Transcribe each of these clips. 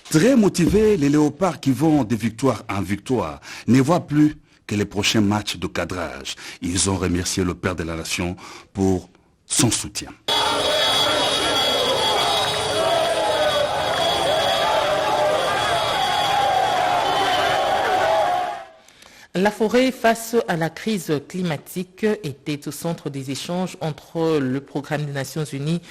Très motivés, les léopards qui vont de victoire en victoire ne voient plus que les prochains matchs de cadrage. Ils ont remercié le père de la nation pour son soutien. La forêt face à la crise climatique était au centre des échanges entre le programme des Nations Unies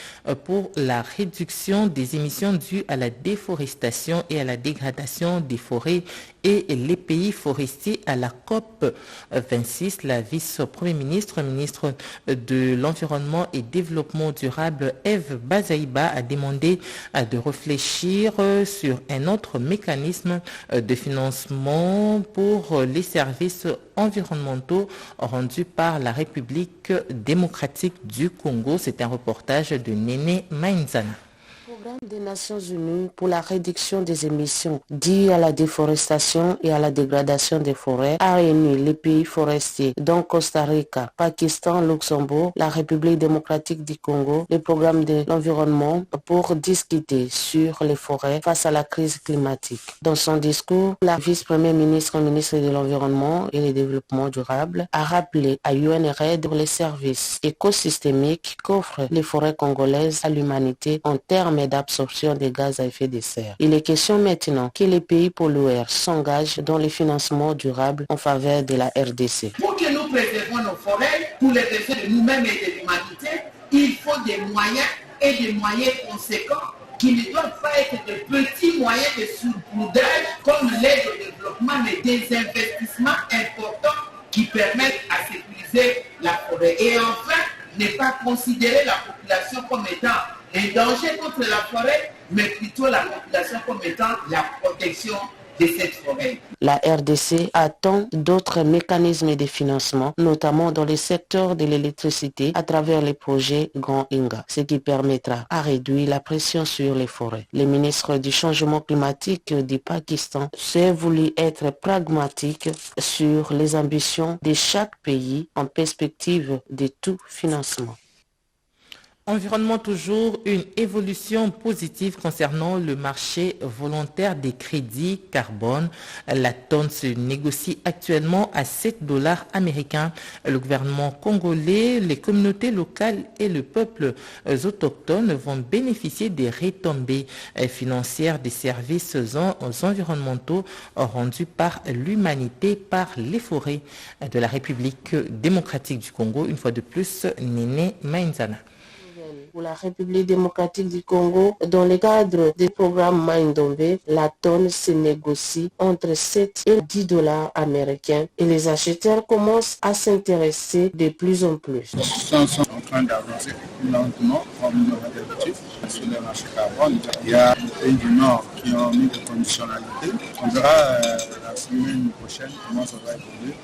pour la réduction des émissions dues à la déforestation et à la dégradation des forêts et les pays forestiers à la COP 26. La vice-premier ministre de l'Environnement et Développement durable, Eve Bazaïba, a demandé de réfléchir sur un autre mécanisme de financement pour les services environnementaux rendus par la République démocratique du Congo. C'est un reportage de Néné Mainzana. Le programme des Nations Unies pour la réduction des émissions dues à la déforestation et à la dégradation des forêts a réuni les pays forestiers dont Costa Rica, Pakistan, Luxembourg, la République démocratique du Congo, le programme de l'environnement pour discuter sur les forêts face à la crise climatique. Dans son discours, la vice-première ministre de l'Environnement et du Développement durable a rappelé à UNRED les services écosystémiques qu'offrent les forêts congolaises à l'humanité en termes d'absorption des gaz à effet de serre. Il est question maintenant que les pays pollueurs s'engagent dans le financement durable en faveur de la RDC. Pour que nous préservions nos forêts, pour les besoins de nous-mêmes et de l'humanité, il faut des moyens et des moyens conséquents qui ne doivent pas être de petits moyens de sauvetage comme l'aide au développement, mais des investissements importants qui permettent à sécuriser la forêt. Et enfin, ne pas considérer la population comme étant un danger contre la forêt, mais plutôt la population comme étant la protection de cette forêt. La RDC attend d'autres mécanismes de financement, notamment dans le secteur de l'électricité à travers les projets Grand Inga, ce qui permettra à réduire la pression sur les forêts. Le ministre du changement climatique du Pakistan s'est voulu être pragmatique sur les ambitions de chaque pays en perspective de tout financement. Environnement toujours, une évolution positive concernant le marché volontaire des crédits carbone. La tonne se négocie actuellement à $7 américains. Le gouvernement congolais, les communautés locales et le peuple autochtone vont bénéficier des retombées financières des services environnementaux rendus par l'humanité par les forêts de la République démocratique du Congo. Une fois de plus, Néné Mainzana. Pour la République démocratique du Congo, dans le cadre du programme Maindombe, la tonne se négocie entre 7 et $10 américains et les acheteurs commencent à s'intéresser de plus en plus. Les gens sont en train d'avancer lentement, comme nous l'avons d'habitude, sur le marché carbone. Il y a des pays du Nord qui ont mis des conditionnalités. On verra la semaine prochaine comment ça va évoluer,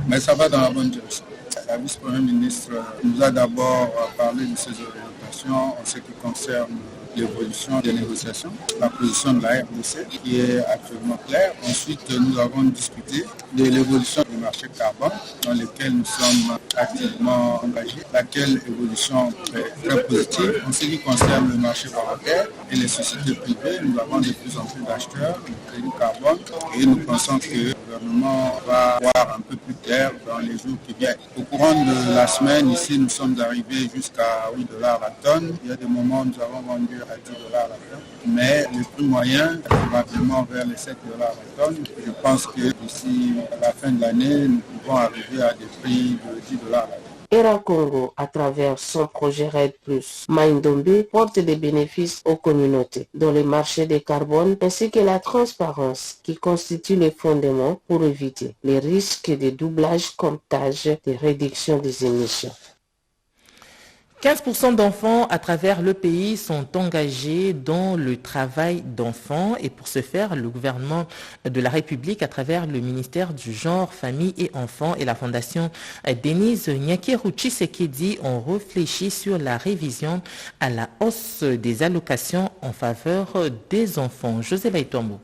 mais ça va dans la bonne direction. La vice-première ministre nous a d'abord parlé de ses orientations en ce qui concerne l'évolution des négociations, la position de la RDC qui est actuellement claire. Ensuite, nous avons discuté de l'évolution du marché carbone dans lequel nous sommes activement engagés, laquelle évolution est très positive. En ce qui concerne le marché volontaire et les sociétés privées, nous avons de plus en plus d'acheteurs de crédit carbone et nous pensons que le gouvernement va voir un peu plus clair dans les jours qui viennent. Au courant de la semaine, ici, nous sommes arrivés jusqu'à $8 la tonne. Il y a des moments où nous avons vendu à $10 la tonne, mais le prix moyen est probablement vers les $7 la tonne. Je pense que d'ici la fin de l'année, nous pouvons arriver à des prix de $10 la tonne. ERA Congo, à travers son projet RED+, Maindombe porte des bénéfices aux communautés dans le marché des carbone ainsi que la transparence qui constitue le fondement pour éviter les risques de doublage, comptage et réduction des émissions. 15% d'enfants à travers le pays sont engagés dans le travail d'enfants et pour ce faire, le gouvernement de la République, à travers le ministère du Genre, Famille et Enfants et la Fondation Denise Nyakeru Tshisekedi ont réfléchi sur la révision à la hausse des allocations en faveur des enfants. José Baïtombo.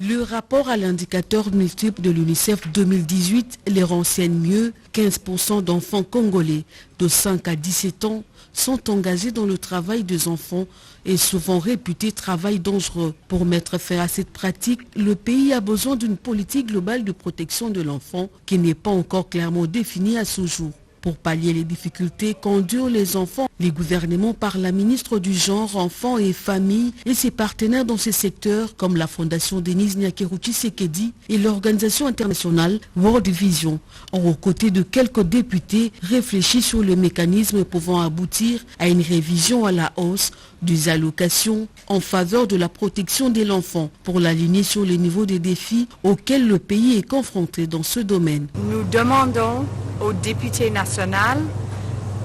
Le rapport à l'indicateur multiple de l'UNICEF 2018 les renseigne mieux. 15% d'enfants congolais de 5 à 17 ans sont engagés dans le travail des enfants et souvent réputé travail dangereux. Pour mettre fin à cette pratique, le pays a besoin d'une politique globale de protection de l'enfant qui n'est pas encore clairement définie à ce jour. Pour pallier les difficultés qu'endurent les enfants, les gouvernements par la ministre du Genre, Enfants et Familles et ses partenaires dans ces secteurs comme la Fondation Denise Nyakeru-Tshisekedi et l'organisation internationale World Vision, aux côtés de quelques députés, réfléchissent sur le mécanisme pouvant aboutir à une révision à la hausse des allocations en faveur de la protection de l'enfant pour l'aligner sur le niveau des défis auxquels le pays est confronté dans ce domaine. Nous demandons aux députés nationaux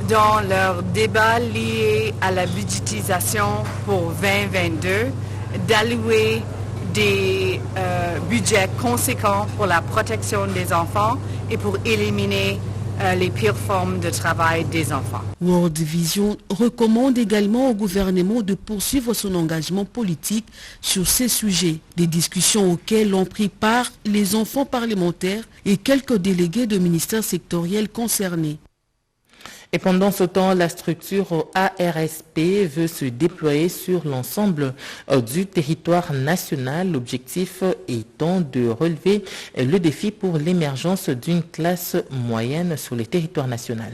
dans leur débat lié à la budgétisation pour 2022 d'allouer des budgets conséquents pour la protection des enfants et pour éliminer les pires formes de travail des enfants. World Vision recommande également au gouvernement de poursuivre son engagement politique sur ces sujets, des discussions auxquelles ont pris part les enfants parlementaires et quelques délégués de ministères sectoriels concernés. Et pendant ce temps, la structure ARSP veut se déployer sur l'ensemble du territoire national, l'objectif étant de relever le défi pour l'émergence d'une classe moyenne sur le territoire national.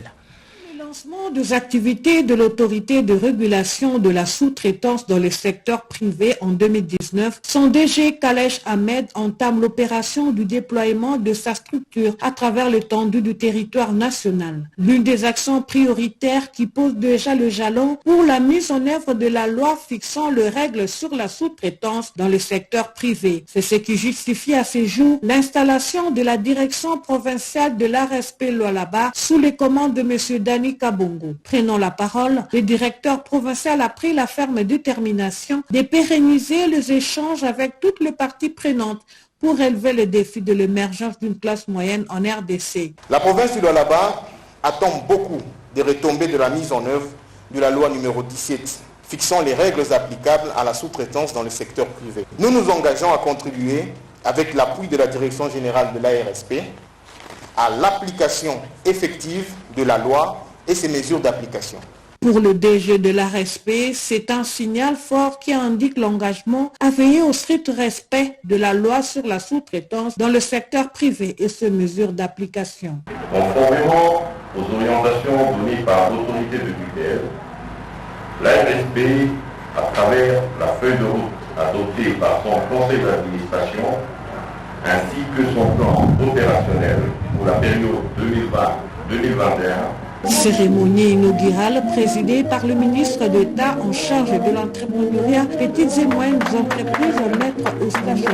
Le lancement des activités de l'autorité de régulation de la sous-traitance dans le secteur privé en 2019, son DG Kalesh Ahmed entame l'opération du déploiement de sa structure à travers l'étendue du territoire national. L'une des actions prioritaires qui pose déjà le jalon pour la mise en œuvre de la loi fixant les règles sur la sous-traitance dans le secteur privé. C'est ce qui justifie à ce jour l'installation de la direction provinciale de l'ARSP Lualaba sous les commandes de M. Dani Kabongo. Prenant la parole, le directeur provincial a pris la ferme détermination de pérenniser les échanges avec toutes les parties prenantes pour relever le défi de l'émergence d'une classe moyenne en RDC. La province du Lualaba attend beaucoup des retombées de la mise en œuvre de la loi numéro 17 fixant les règles applicables à la sous-traitance dans le secteur privé. Nous nous engageons à contribuer, avec l'appui de la direction générale de l'ARSP, à l'application effective de la loi et ses mesures d'application. Pour le DG de l'ARSP, c'est un signal fort qui indique l'engagement à veiller au strict respect de la loi sur la sous-traitance dans le secteur privé et ses mesures d'application. Conformément aux orientations données par l'autorité de l'UDL, l'ARSP, à travers la feuille de route adoptée par son conseil d'administration, ainsi que son plan opérationnel pour la période 2020-2021, cérémonie inaugurale présidée par le ministre d'État en charge de l'entrepreneuriat, petites et moyennes entreprises, maître Eustache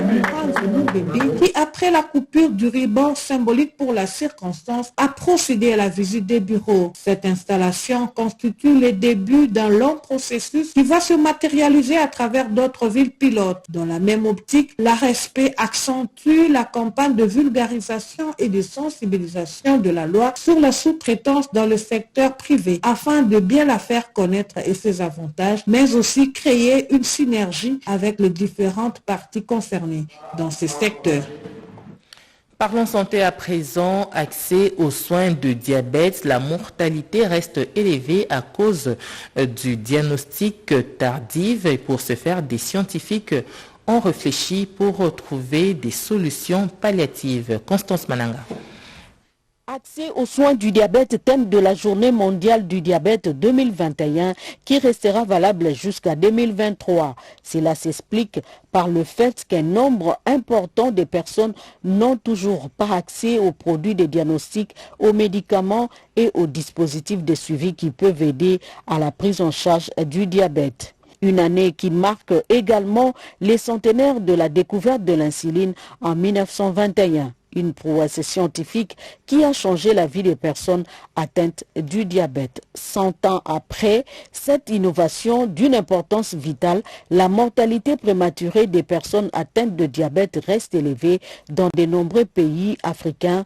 Moubébé, qui après la coupure du ruban symbolique pour la circonstance a procédé à la visite des bureaux. Cette installation constitue le début d'un long processus qui va se matérialiser à travers d'autres villes pilotes. Dans la même optique, l'ARSP accentue la campagne de vulgarisation et de sensibilisation de la loi sur la sous-traitance dans le secteur privé afin de bien la faire connaître et ses avantages, mais aussi créer une synergie avec les différentes parties concernées dans ce secteur. Parlons santé à présent, accès aux soins de diabète. La mortalité reste élevée à cause du diagnostic tardif et pour ce faire, des scientifiques ont réfléchi pour trouver des solutions palliatives. Constance Mananga. Accès aux soins du diabète, thème de la Journée mondiale du diabète 2021 qui restera valable jusqu'à 2023. Cela s'explique par le fait qu'un nombre important de personnes n'ont toujours pas accès aux produits de diagnostic, aux médicaments et aux dispositifs de suivi qui peuvent aider à la prise en charge du diabète. Une année qui marque également les centenaires de la découverte de l'insuline en 1921. Une prouesse scientifique qui a changé la vie des personnes atteintes du diabète. 100 ans après cette innovation d'une importance vitale, la mortalité prématurée des personnes atteintes de diabète reste élevée dans de nombreux pays africains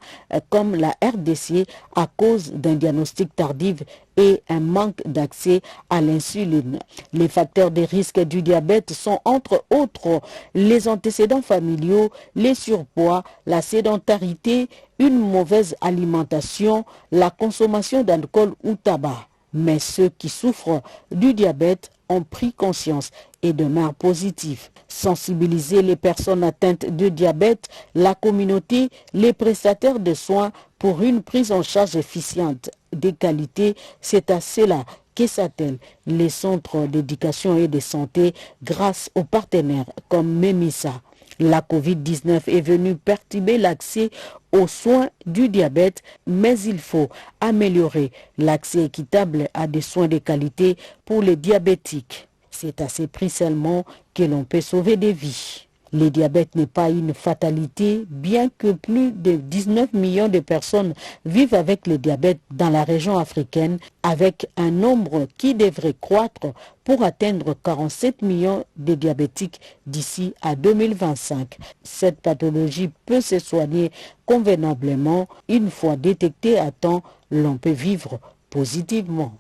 comme la RDC à cause d'un diagnostic tardif et un manque d'accès à l'insuline. Les facteurs de risque du diabète sont entre autres les antécédents familiaux, les surpoids, la sédentarité, une mauvaise alimentation, la consommation d'alcool ou tabac. Mais ceux qui souffrent du diabète ont pris conscience et demeurent positifs. Sensibiliser les personnes atteintes de diabète, la communauté, les prestataires de soins pour une prise en charge efficiente de qualité, c'est à cela que s'attellent les centres d'éducation et de santé grâce aux partenaires comme MEMISA. La Covid-19 est venue perturber l'accès aux soins du diabète, mais il faut améliorer l'accès équitable à des soins de qualité pour les diabétiques. C'est à ces prix seulement que l'on peut sauver des vies. Le diabète n'est pas une fatalité, bien que plus de 19 millions de personnes vivent avec le diabète dans la région africaine, avec un nombre qui devrait croître pour atteindre 47 millions de diabétiques d'ici à 2025. Cette pathologie peut se soigner convenablement. Une fois détectée à temps, l'on peut vivre positivement.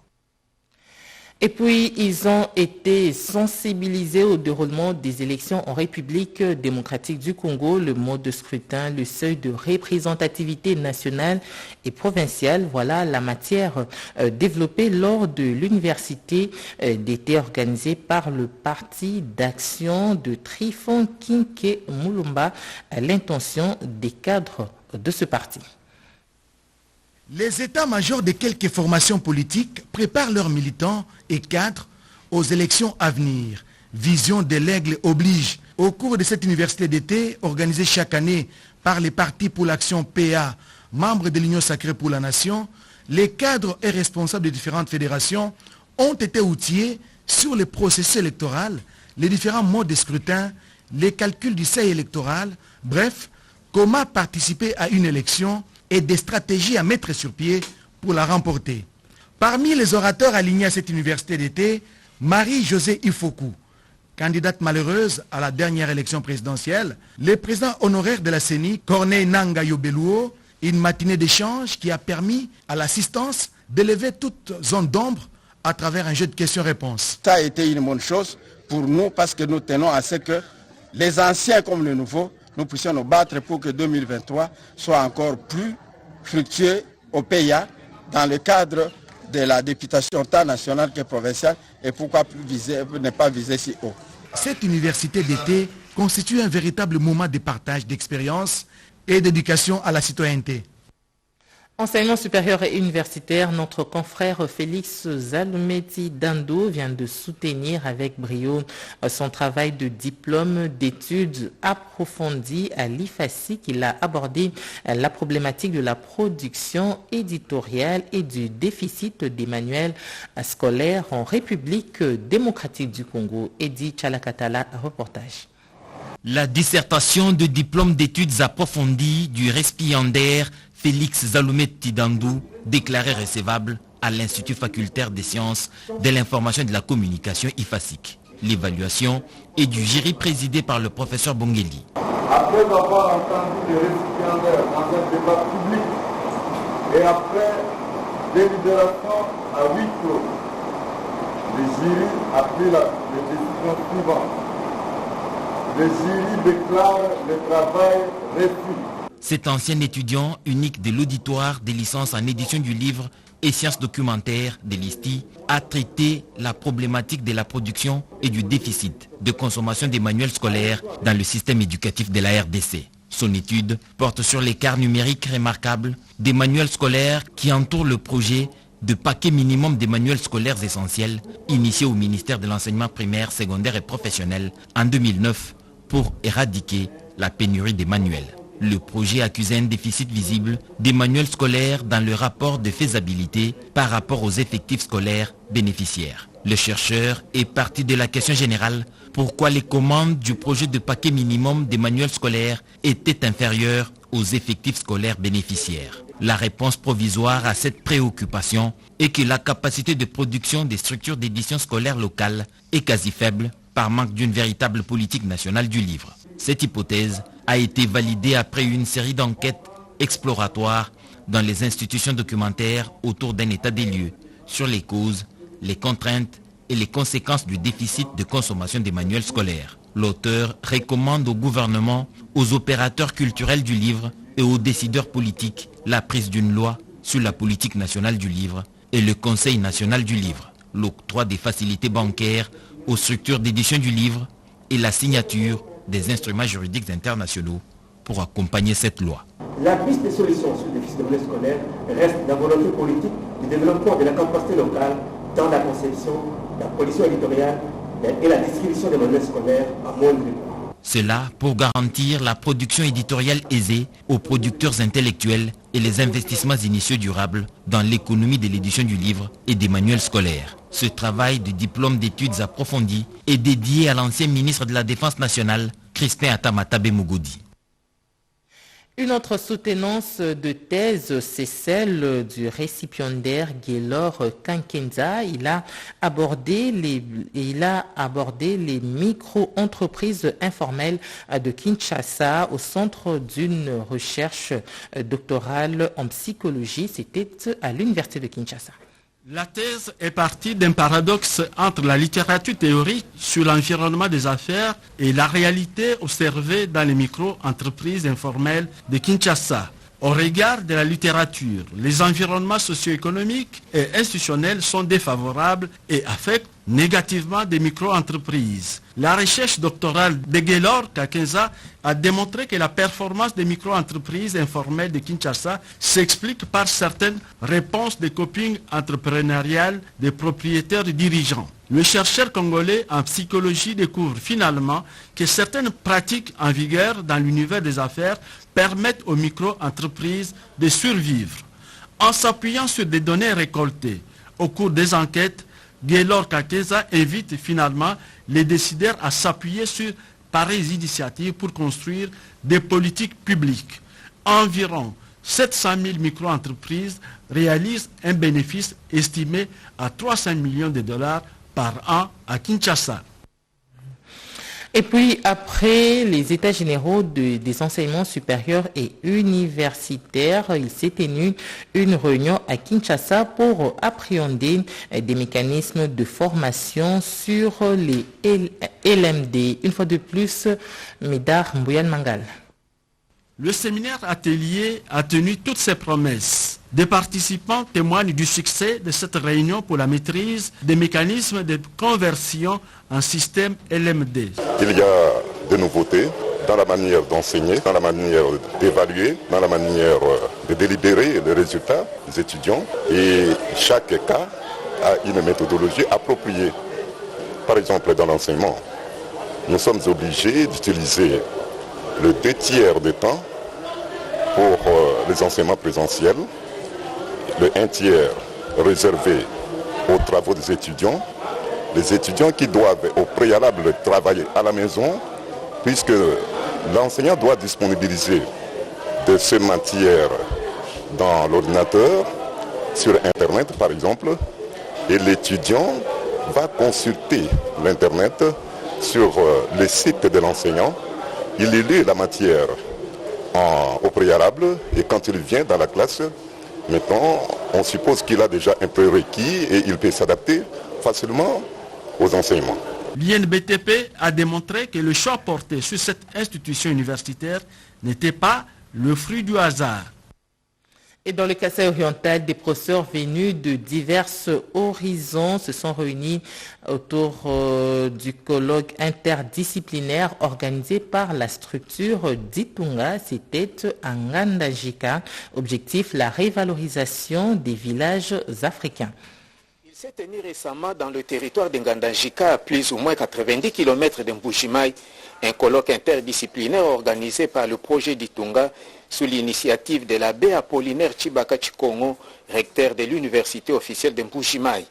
Et puis, ils ont été sensibilisés au déroulement des élections en République démocratique du Congo, le mode de scrutin, le seuil de représentativité nationale et provinciale. Voilà la matière développée lors de l'université d'été organisée par le Parti d'action de Trifon Kinke Mulumba à l'intention des cadres de ce parti. Les états-majors de quelques formations politiques préparent leurs militants et cadres aux élections à venir. Vision de l'aigle oblige. Au cours de cette université d'été, organisée chaque année par les partis pour l'action PA, membres de l'Union sacrée pour la nation, les cadres et responsables de différentes fédérations ont été outillés sur le processus électoral, les différents modes de scrutin, les calculs du seuil électoral, bref, comment participer à une élection et des stratégies à mettre sur pied pour la remporter. Parmi les orateurs alignés à cette université d'été, Marie-Josée Ifoku, candidate malheureuse à la dernière élection présidentielle, le président honoraire de la CENI, Corneille Nanga Yobeluo, une matinée d'échange qui a permis à l'assistance d'élever toute zone d'ombre à travers un jeu de questions-réponses. Ça a été une bonne chose pour nous parce que nous tenons à ce que les anciens comme les nouveaux, nous puissions nous battre pour que 2023 soit encore plus fructueux au PIA dans le cadre de la députation tant nationale que provinciale et pourquoi ne pas viser si haut. Cette université d'été constitue un véritable moment de partage d'expérience et d'éducation à la citoyenneté. Enseignement supérieur et universitaire, notre confrère Félix Zalumeti Dando vient de soutenir avec brio son travail de diplôme d'études approfondies à l'IFASI. Il a abordé la problématique de la production éditoriale et du déficit des manuels scolaires en République démocratique du Congo. Eddy Chalakatala, reportage. La dissertation de diplôme d'études approfondies du récipiendaire Félix Zalumeti Dando, déclaré recevable à l'Institut facultaire des sciences de l'information et de la communication IFASIC. L'évaluation est du jury présidé par le professeur Bongeli. Après avoir entendu les récipiendaires dans un débat public et après délibération à huis clos, le jury a pris les décisions suivantes. Le jury déclare le travail reçu. Cet ancien étudiant unique de l'auditoire des licences en édition du livre et sciences documentaires de l'ISTI a traité la problématique de la production et du déficit de consommation des manuels scolaires dans le système éducatif de la RDC. Son étude porte sur l'écart numérique remarquable des manuels scolaires qui entourent le projet de paquet minimum des manuels scolaires essentiels initié au ministère de l'enseignement primaire, secondaire et professionnel en 2009 pour éradiquer la pénurie des manuels. Le projet accusait un déficit visible des manuels scolaires dans le rapport de faisabilité par rapport aux effectifs scolaires bénéficiaires. Le chercheur est parti de la question générale: pourquoi les commandes du projet de paquet minimum des manuels scolaires étaient inférieures aux effectifs scolaires bénéficiaires. La réponse provisoire à cette préoccupation est que la capacité de production des structures d'édition scolaire locales est quasi faible par manque d'une véritable politique nationale du livre. Cette hypothèse a été validée après une série d'enquêtes exploratoires dans les institutions documentaires autour d'un état des lieux sur les causes, les contraintes et les conséquences du déficit de consommation des manuels scolaires. L'auteur recommande au gouvernement, aux opérateurs culturels du livre et aux décideurs politiques la prise d'une loi sur la politique nationale du livre et le Conseil national du livre, l'octroi des facilités bancaires aux structures d'édition du livre et la signature des instruments juridiques internationaux pour accompagner cette loi. La piste des solutions sur le déficit de manuels scolaires reste la volonté politique du développement de la capacité locale dans la conception, la production éditoriale et la distribution des manuels scolaires à moindre coût. Cela pour garantir la production éditoriale aisée aux producteurs intellectuels et les investissements initiaux durables dans l'économie de l'édition du livre et des manuels scolaires. Ce travail de diplôme d'études approfondies est dédié à l'ancien ministre de la Défense nationale, Crispin Atamatabe Mugodi. Une autre soutenance de thèse, c'est celle du récipiendaire Gaylor Kankenza. Il a abordé les micro-entreprises informelles de Kinshasa au centre d'une recherche doctorale en psychologie. C'était à l'université de Kinshasa. La thèse est partie d'un paradoxe entre la littérature théorique sur l'environnement des affaires et la réalité observée dans les micro-entreprises informelles de Kinshasa. Au regard de la littérature, les environnements socio-économiques et institutionnels sont défavorables et affectent négativement des micro-entreprises. La recherche doctorale de Gaylor Kankenza a démontré que la performance des micro-entreprises informelles de Kinshasa s'explique par certaines réponses de coping entrepreneuriales des propriétaires et dirigeants. Le chercheur congolais en psychologie découvre finalement que certaines pratiques en vigueur dans l'univers des affaires permettent aux micro-entreprises de survivre. En s'appuyant sur des données récoltées au cours des enquêtes, Gaylor Kankenza invite finalement les décideurs à s'appuyer sur pareilles initiatives pour construire des politiques publiques. Environ 700 000 micro-entreprises réalisent un bénéfice estimé à 300 millions de dollars par an à Kinshasa. Et puis, après les états généraux des enseignements supérieurs et universitaires, il s'est tenu une réunion à Kinshasa pour appréhender des mécanismes de formation sur les LMD. Une fois de plus, Médard Mbouyan Mangal. Le séminaire atelier a tenu toutes ses promesses. Des participants témoignent du succès de cette réunion pour la maîtrise des mécanismes de conversion en système LMD. Il y a des nouveautés dans la manière d'enseigner, dans la manière d'évaluer, dans la manière de délibérer les résultats des étudiants. Et chaque cas a une méthodologie appropriée. Par exemple, dans l'enseignement, nous sommes obligés d'utiliser le 2/3 du temps pour les enseignements présentiels, le 1/3 réservé aux travaux des étudiants, les étudiants qui doivent au préalable travailler à la maison, puisque l'enseignant doit disponibiliser de ces matières dans l'ordinateur, sur Internet par exemple, et l'étudiant va consulter l'Internet sur le site de l'enseignant. Il lit la matière au préalable et quand il vient dans la classe, maintenant, on suppose qu'il a déjà un prérequis et il peut s'adapter facilement aux enseignements. L'INBTP a démontré que le choix porté sur cette institution universitaire n'était pas le fruit du hasard. Et dans le Kasaï oriental, des professeurs venus de divers horizons se sont réunis autour du colloque interdisciplinaire organisé par la structure d'Itunga. C'était à Ngandajika. Objectif, la révalorisation des villages africains. Il s'est tenu récemment dans le territoire de Ngandajika, à plus ou moins 90 km de Mbujimaï, un colloque interdisciplinaire organisé par le projet d'Itunga sous l'initiative de l'abbé Apollinaire Chibaka Chikongo, recteur de l'université officielle de Mbujimaï.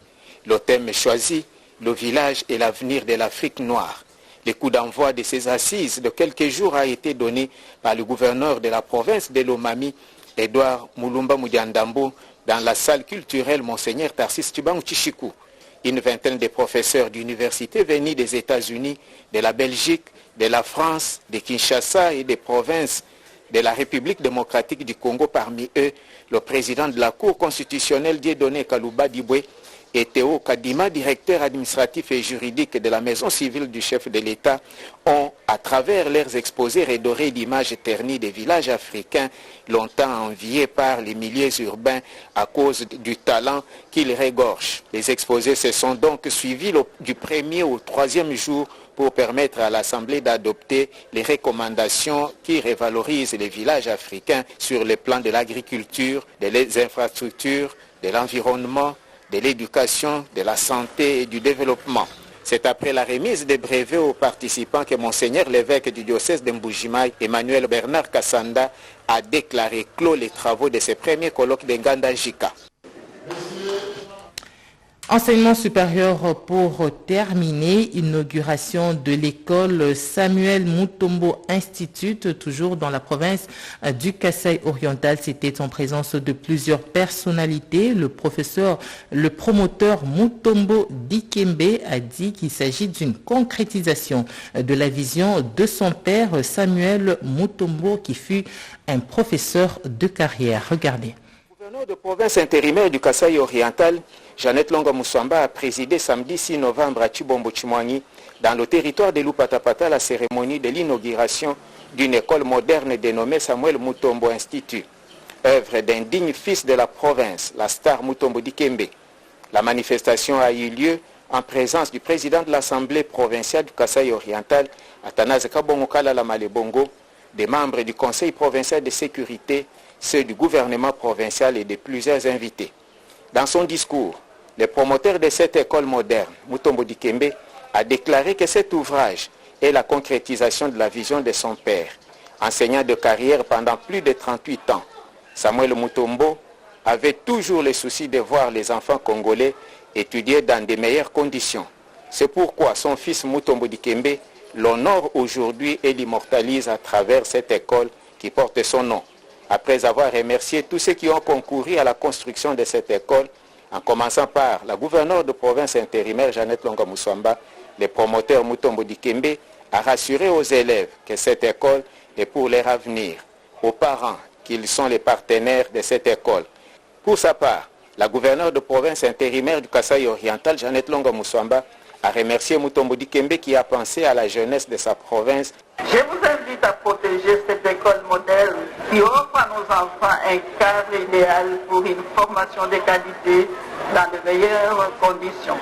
Le thème choisi, le village et l'avenir de l'Afrique noire. Le coup d'envoi de ces assises de quelques jours a été donné par le gouverneur de la province de Lomami, Edouard Mulumba Mudiandambo, dans la salle culturelle Monseigneur Tarsis Tubang Chichikou. Une vingtaine de professeurs d'université venus des États-Unis, de la Belgique, de la France, de Kinshasa et des provinces de la République démocratique du Congo, parmi eux le président de la Cour constitutionnelle Dieudonné Kalouba Diboué, et Théo Kadima, directeur administratif et juridique de la maison civile du chef de l'État, ont, à travers leurs exposés, redoré l'image ternie des villages africains, longtemps enviés par les milieux urbains à cause du talent qu'ils regorgent. Les exposés se sont donc suivis du 1er au 3e jour pour permettre à l'Assemblée d'adopter les recommandations qui revalorisent les villages africains sur le plan de l'agriculture, des infrastructures, de l'environnement, de l'éducation, de la santé et du développement. C'est après la remise des brevets aux participants que Monseigneur l'évêque du diocèse de Mbuji-Mayi, Emmanuel Bernard Kassanda, a déclaré clos les travaux de ce premier colloque de Nganda-Njika. Enseignement supérieur pour terminer, inauguration de l'école Samuel Mutombo Institute, toujours dans la province du Kasaï oriental. C'était en présence de plusieurs personnalités. Le promoteur Mutombo Dikembe a dit qu'il s'agit d'une concrétisation de la vision de son père Samuel Mutombo, qui fut un professeur de carrière. Regardez. Le gouverneur de province intérimaire du Kasaï oriental, Jeannette Longa Moussamba, a présidé samedi 6 novembre à Chibombo-Chimwangi, dans le territoire de Lupatapata, la cérémonie de l'inauguration d'une école moderne dénommée Samuel Mutombo Institute, œuvre d'un digne fils de la province, la star Mutombo Dikembe. La manifestation a eu lieu en présence du président de l'Assemblée provinciale du Kasaï oriental, Athanase Kabongokala Malebongo, des membres du Conseil provincial de sécurité, ceux du gouvernement provincial et de plusieurs invités. Dans son discours, le promoteur de cette école moderne, Mutombo Dikembe, a déclaré que cet ouvrage est la concrétisation de la vision de son père. Enseignant de carrière pendant plus de 38 ans, Samuel Mutombo avait toujours le souci de voir les enfants congolais étudier dans de meilleures conditions. C'est pourquoi son fils Mutombo Dikembe l'honore aujourd'hui et l'immortalise à travers cette école qui porte son nom. Après avoir remercié tous ceux qui ont concouru à la construction de cette école, en commençant par la gouverneure de province intérimaire Jeannette Longa Moussamba, le promoteur Mutombo Dikembe a rassuré aux élèves que cette école est pour leur avenir, aux parents qu'ils sont les partenaires de cette école. Pour sa part, la gouverneure de province intérimaire du Kasaï oriental, Jeannette Longa Moussamba, a remercié Mutombo Dikembe qui a pensé à la jeunesse de sa province. Je vous invite à protéger cette école moderne qui offre à nos enfants un cadre idéal pour une formation de qualité dans de meilleures conditions.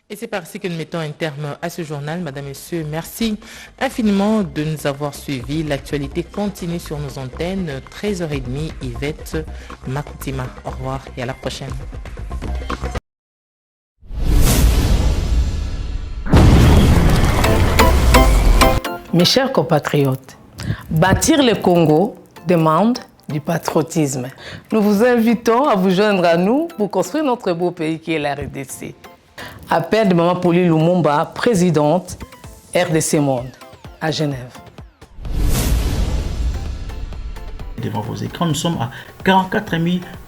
Et c'est par ici que nous mettons un terme à ce journal. Madame, Messieurs, merci infiniment de nous avoir suivis. L'actualité continue sur nos antennes. 13h30, Yvette Makoutima. Au revoir et à la prochaine. Mes chers compatriotes, bâtir le Congo demande du patriotisme. Nous vous invitons à vous joindre à nous pour construire notre beau pays qui est la RDC. Appel de Maman Pauline Lumumba, présidente RDC Monde, à Genève. Devant vos écrans, nous sommes à 44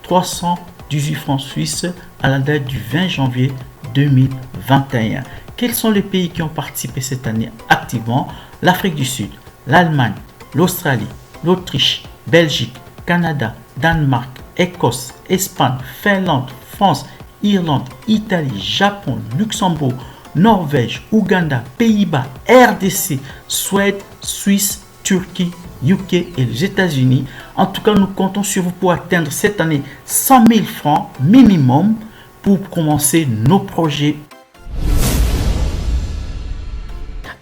318 francs suisses à la date du 20 janvier 2021. Quels sont les pays qui ont participé cette année activement? L'Afrique du Sud, l'Allemagne, l'Australie, l'Autriche, Belgique, Canada, Danemark, Écosse, Espagne, Finlande, France, Irlande, Italie, Japon, Luxembourg, Norvège, Ouganda, Pays-Bas, RDC, Suède, Suisse, Turquie, UK et les États-Unis. En tout cas, nous comptons sur vous pour atteindre cette année 100 000 francs minimum pour commencer nos projets.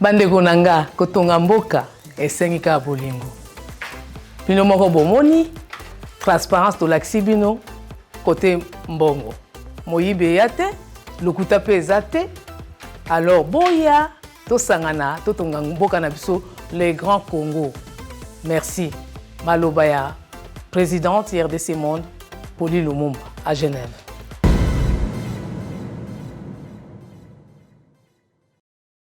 Bandeko nanga kotonga mboka esengika bolingo. Bino moko bomoni transparence tolakisi bino côté mbongo. Moyibe yate, lokuta pe ezate. Alors boya tosangana totonga mboka na biso le Grand Congo. Merci. Malobaya, présidente RDC Monde, Pauline Lumumba à Genève.